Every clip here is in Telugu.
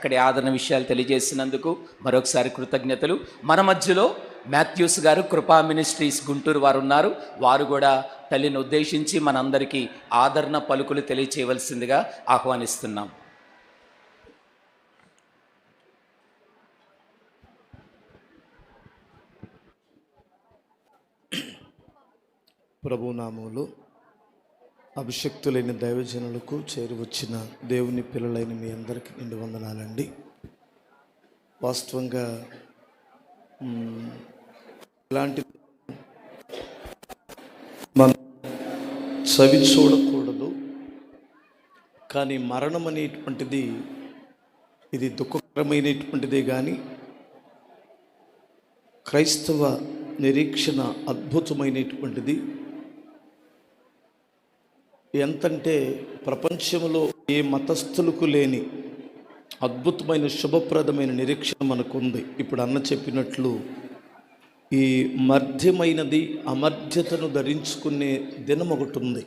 చక్కటి ఆదరణ విషయాలు తెలియజేసినందుకు మరొకసారి కృతజ్ఞతలు. మన మధ్యలో మాథ్యూస్ గారు కృపా మినిస్ట్రీస్ గుంటూరు వారు ఉన్నారు. వారు కూడా తల్లిని ఉద్దేశించి మనందరికీ ఆదరణ పలుకులు తెలియచేయవలసిందిగా ఆహ్వానిస్తున్నాం. ప్రభునామములో అభిషక్తులైన దైవజనులకు చేరువచ్చిన దేవుని పిల్లలైన మీ అందరికీ నిండు వందనాలండి. వాస్తవంగా ఇలాంటి మనం చవి చూడకూడదు, కానీ మరణం అనేటువంటిది ఇది దుఃఖకరమైనటువంటిదే. కానీ క్రైస్తవ నిరీక్షణ అద్భుతమైనటువంటిది. ఎంతంటే ప్రపంచంలో ఏ మతస్థులకు లేని అద్భుతమైన శుభప్రదమైన నిరీక్షణ మనకుంది. ఇప్పుడు అన్న చెప్పినట్లు ఈ మధ్యమైనది అమర్ధ్యతను ధరించుకునే దినం ఒకటి ఉంది.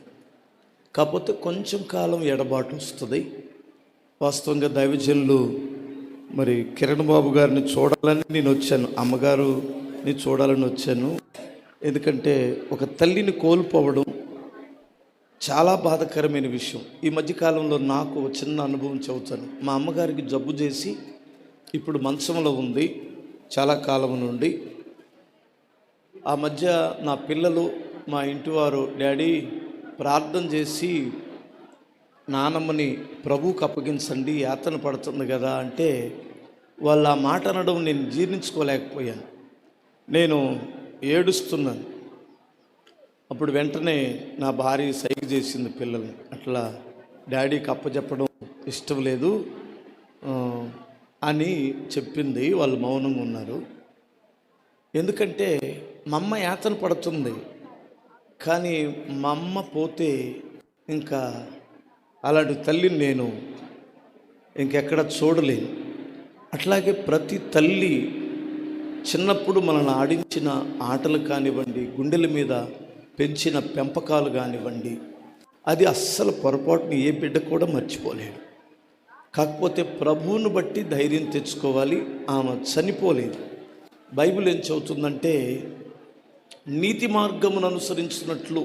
కాకపోతే కొంచెం కాలం ఎడబాటు వస్తుంది. వాస్తవంగా దైవజనులు మరి కిరణ్ బాబు గారిని చూడాలని నేను వచ్చాను, అమ్మగారుని చూడాలని వచ్చాను. ఎందుకంటే ఒక తల్లిని కోల్పోవడం చాలా బాధాకరమైన విషయం. ఈ మధ్యకాలంలో నాకు చిన్న అనుభవం చెబుతాను. మా అమ్మగారికి జబ్బు చేసి ఇప్పుడు మంచంలో ఉంది చాలా కాలం నుండి. ఆ మధ్య నా పిల్లలు మా ఇంటివారు, డాడీ ప్రార్థన చేసి నానమ్మని ప్రభువుకు అప్పగించండి, యాతన పడుతుంది కదా అంటే వాళ్ళు ఆ మాట అనడం నేను జీర్ణించుకోలేకపోయాను. నేను ఏడుస్తున్నాను. అప్పుడు వెంటనే నా భార్య సైగ చేసింది పిల్లల్ని, అట్లా డాడీకి అప్పచెప్పడం ఇష్టం లేదు అని చెప్పింది. వాళ్ళు మౌనంగా ఉన్నారు. ఎందుకంటే మా అమ్మ యాతన పడుతుంది, కానీ మా అమ్మ పోతే ఇంకా అలాంటి తల్లిని నేను ఇంకెక్కడ చూడలేను. అట్లాగే ప్రతి తల్లి చిన్నప్పుడు మనల్ని ఆడించిన ఆటలు కానివ్వండి, గుండెల మీద పెంచిన పెంపకాలు కానివ్వండి, అది అస్సలు పొరపాటుని ఏ బిడ్డ కూడా మర్చిపోలేడు. కాకపోతే ప్రభువును బట్టి ధైర్యం తెచ్చుకోవాలి. ఆమె చనిపోలేదు. బైబిల్ ఏం చెబుతుందంటే, నీతి మార్గమును అనుసరించినట్లు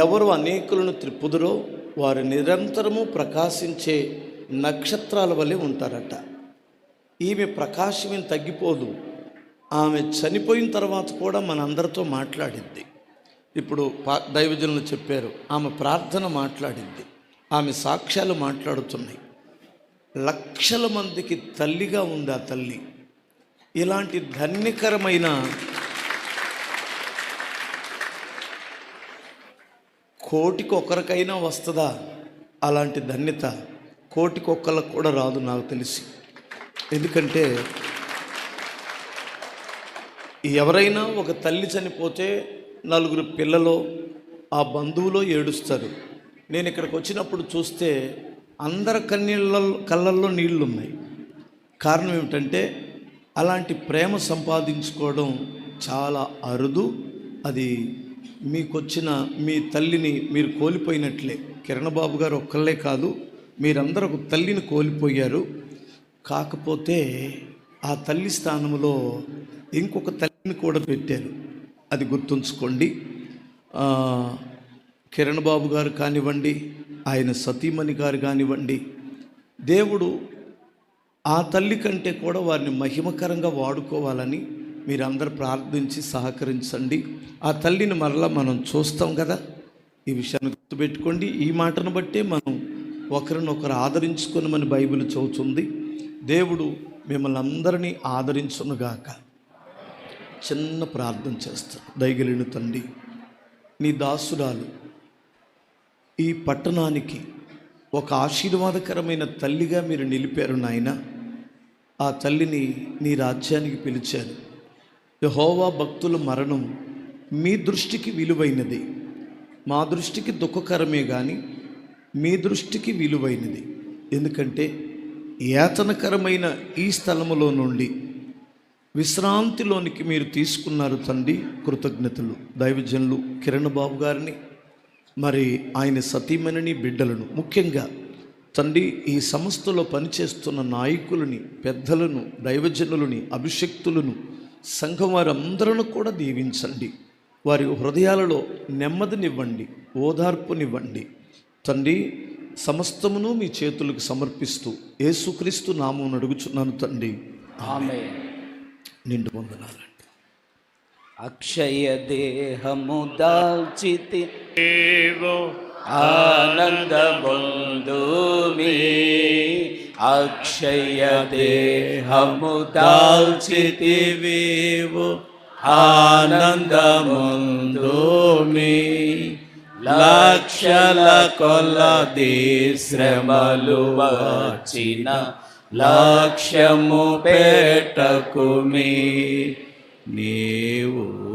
ఎవరు అనేకులను త్రిప్పుదురో వారు నిరంతరము ప్రకాశించే నక్షత్రాల వలె ఉంటారట. ఈమె ప్రకాశం ఏం తగ్గిపోదు. ఆమె చనిపోయిన తర్వాత కూడా మనందరితో మాట్లాడింది. ఇప్పుడు దైవజనులు చెప్పారు, ఆమె ప్రార్థన మాట్లాడింది, ఆమె సాక్ష్యాలు మాట్లాడుతున్నాయి. లక్షల మందికి తల్లిగా ఉంది ఆ తల్లి. ఇలాంటి ధన్యకరమైన కోటికి ఒకరికైనా వస్తుందా అలాంటి ధన్యత? కోటికి ఒక్కరికి కూడా రాదు నాకు తెలిసి. ఎందుకంటే ఎవరైనా ఒక తల్లి చనిపోతే నలుగురు పిల్లలు ఆ బంధువులో ఏడుస్తారు. నేను ఇక్కడికి వచ్చినప్పుడు చూస్తే అందరి కళ్ళల్లో నీళ్ళు ఉన్నాయి. కారణం ఏమిటంటే అలాంటి ప్రేమ సంపాదించుకోవడం చాలా అరుదు. అది మీకొచ్చిన మీ తల్లిని మీరు కోల్పోయినట్లే. కిరణ్ బాబు గారు ఒక్కళ్ళే కాదు, మీరందరూ ఒక తల్లిని కోల్పోయారు. కాకపోతే ఆ తల్లి స్థానంలో ఇంకొక తల్లిని కూడా పెట్టారు. అది గుర్తుంచుకోండి. కిరణ్ బాబు గారు కానివ్వండి, ఆయన సతీమణి గారు కానివ్వండి, దేవుడు ఆ తల్లి కంటే కూడా వారిని మహిమకరంగా వాడుకోవాలని మీరందరూ ప్రార్థించి సహకరించండి. ఆ తల్లిని మరలా మనం చూస్తాం కదా. ఈ విషయాన్ని గుర్తుపెట్టుకోండి. ఈ మాటను బట్టే మనం ఒకరినొకరు ఆదరించుకొనమని బైబిల్ చెబుతుంది. దేవుడు మిమ్మల్ని అందరినీ ఆదరించునుగాక. చిన్న ప్రార్థన చేస్తాను. దయగలిగిన తండ్రి, నీ దాసురాలు ఈ పట్టణానికి ఒక ఆశీర్వాదకరమైన తల్లిగా మీరు నిలిపారు నాయన. ఆ తల్లిని నీ రాజ్యానికి పిలిచారు. యెహోవా భక్తుల మరణం మీ దృష్టికి విలువైనది. మా దృష్టికి దుఃఖకరమే కానీ మీ దృష్టికి విలువైనది. ఎందుకంటే యాతనకరమైన ఈ స్థలములో నుండి విశ్రాంతిలోనికి మీరు తీసుకున్నారు తండ్రి. కృతజ్ఞతలు. దైవజనులు కిరణ్ బాబు గారిని, మరి ఆయన సతీమణిని, బిడ్డలను, ముఖ్యంగా తండ్రి ఈ సంస్థలో పనిచేస్తున్న నాయకులని, పెద్దలను, దైవజనులని, అభిషక్తులను, సంఘం వారందరూ కూడా దీవించండి. వారి హృదయాలలో నెమ్మదినివ్వండి, ఓదార్పునివ్వండి. తండ్రి, సమస్తమును మీ చేతులకు సమర్పిస్తూ యేసుక్రీస్తు నామమున అడుగుచున్నాను తండ్రి. ఆమేన్. నిండు వందనాలండి. అక్షయ దేహము దాల్చితి ఆనందముందుమి, అక్షయ దేహము దాల్చితివేవో ఆనందముందుమి, లక్షల కొలది శ్రమలు వచ్చిన లక్ష్యము పెట్టకుమి, నీవు